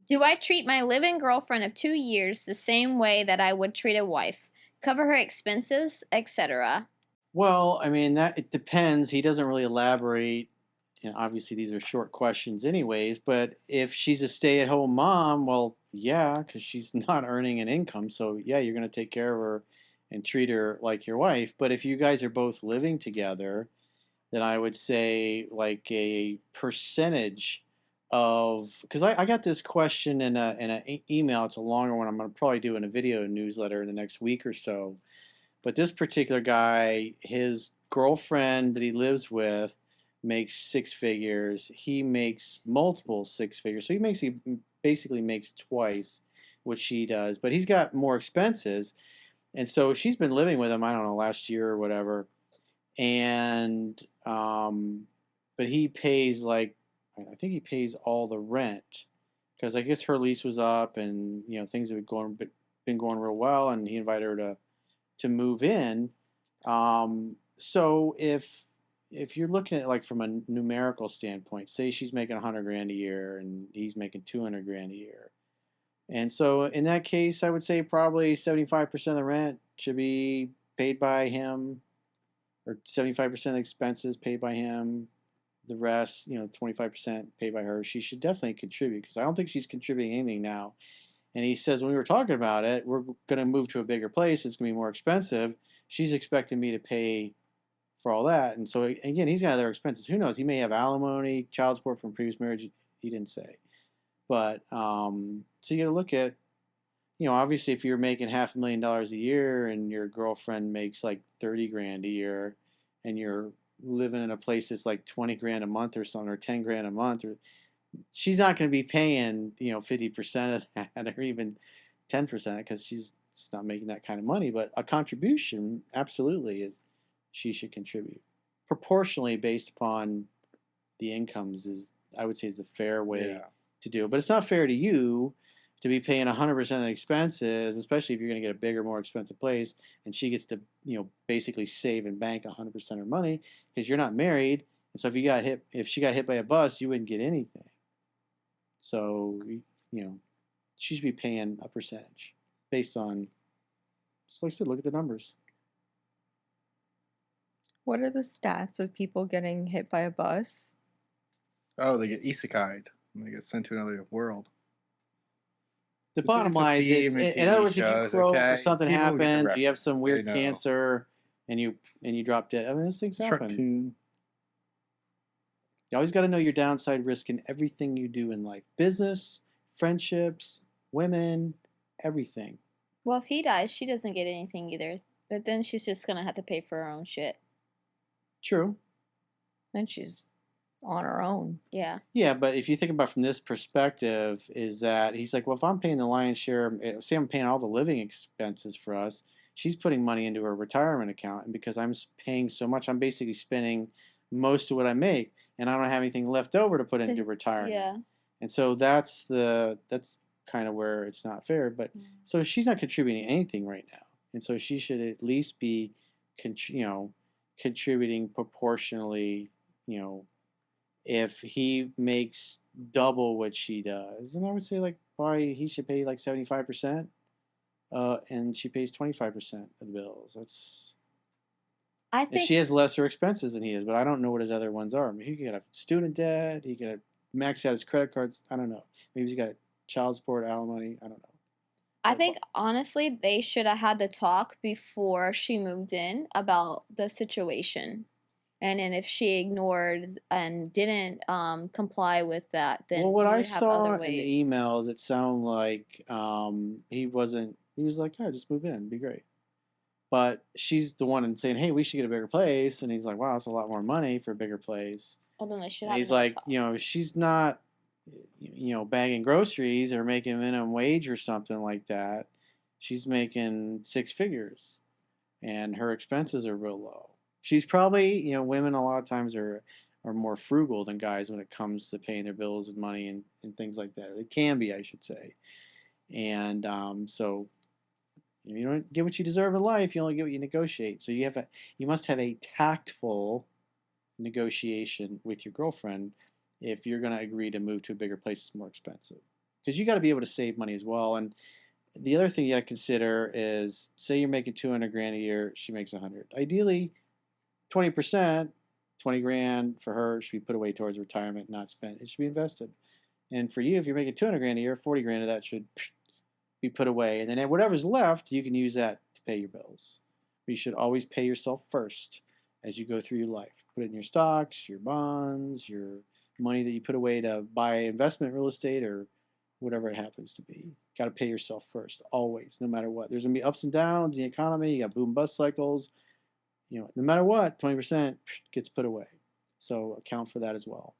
Do I treat my live-in girlfriend of 2 years the same way that I would treat a wife? Cover her expenses, etc. Well, I mean, that it depends. He doesn't really elaborate. And obviously, these are short questions, anyways. But if she's a stay-at-home mom, well, yeah, because she's not earning an income. So, yeah, you're going to take care of her and treat her like your wife. But if you guys are both living together, then I would say like a percentage of, because I got this question in an email. It's a longer one. I'm going to probably do in a video newsletter in the next week or so. But this particular guy, his girlfriend that he lives with makes six figures. He makes multiple six figures. So he basically makes twice what she does. But he's got more expenses. And so she's been living with him, I don't know, last year or whatever. And but he pays like, I think he pays all the rent because I guess her lease was up and things have been going real well, and he invited her to move in. So if you're looking at it like from a numerical standpoint, say she's making 100 grand a year and he's making 200 grand a year. And so in that case, I would say probably 75% of the rent should be paid by him, or 75% of expenses paid by him. The rest, 25% paid by her. She should definitely contribute because I don't think she's contributing anything now. And he says, when we were talking about it, we're going to move to a bigger place. It's going to be more expensive. She's expecting me to pay for all that. And so, again, he's got other expenses. Who knows? He may have alimony, child support from previous marriage. He didn't say. But so you got to look at, obviously if you're making $500,000 a year and your girlfriend makes like 30 grand a year and you're living in a place that's like 20 grand a month or something, or 10 grand a month, or she's not going to be paying 50% of that or even 10% because she's not making that kind of money. But a contribution absolutely is, she should contribute proportionally based upon the incomes, is, I would say, is a fair way to do it. But it's not fair to you to be paying 100% of the expenses, especially if you're going to get a bigger, more expensive place, and she gets to basically save and bank 100% of her money because you're not married. And so if she got hit by a bus, you wouldn't get anything. So, she should be paying a percentage based on, just like I said, look at the numbers. What are the stats of people getting hit by a bus? Oh, they get isekai'd. They get sent to another world. The bottom line is, in other words, if you croak or something happens, you have some weird cancer, and you drop dead. I mean, those things happen. You always got to know your downside risk in everything you do in life. Business, friendships, women, everything. Well, if he dies, she doesn't get anything either. But then she's just going to have to pay for her own shit. True. Then she's on her own. Yeah. Yeah, but if you think about it from this perspective, is that he's like, well, if I'm paying the lion's share, say I'm paying all the living expenses for us, she's putting money into her retirement account, and because I'm paying so much, I'm basically spending most of what I make, and I don't have anything left over to put into retirement. Yeah. And so that's kind of where it's not fair. But so she's not contributing anything right now, and so she should at least be, contributing proportionally. If he makes double what she does, then I would say like probably he should pay like 75%, and she pays 25% of the bills. I think and she has lesser expenses than he is, but I don't know what his other ones are. I mean, he could have student debt. He could have maxed out his credit cards. I don't know. Maybe he's got child support, alimony. I don't know. I think honestly they should have had the talk before she moved in about the situation. And then if she ignored and didn't comply with that, then what I have saw other in ways. the emails, it sounded like he was like, oh, just move in, it'd be great. But she's the one saying, hey, we should get a bigger place. And he's like, wow, that's a lot more money for a bigger place. Well, then they should and have he's another like, talk. She's not, bagging groceries or making minimum wage or something like that. She's making six figures, and her expenses are real low. She's probably, women a lot of times are more frugal than guys when it comes to paying their bills and money and things like that. It can be, I should say. And so you don't get what you deserve in life. You only get what you negotiate. So you must have a tactful negotiation with your girlfriend if you're going to agree to move to a bigger place that's more expensive. because you got to be able to save money as well. And the other thing you got to consider is, say you're making 200 grand a year, she makes 100. Ideally, 20%, 20 grand for her should be put away towards retirement, not spent. It should be invested. And for you, if you're making 200 grand a year, 40 grand of that should be put away. And then whatever's left, you can use that to pay your bills. But you should always pay yourself first as you go through your life. Put it in your stocks, your bonds, your money that you put away to buy investment real estate or whatever it happens to be. Got to pay yourself first, always, no matter what. There's going to be ups and downs in the economy. You got boom bust cycles. No matter what, 20% gets put away. So account for that as well.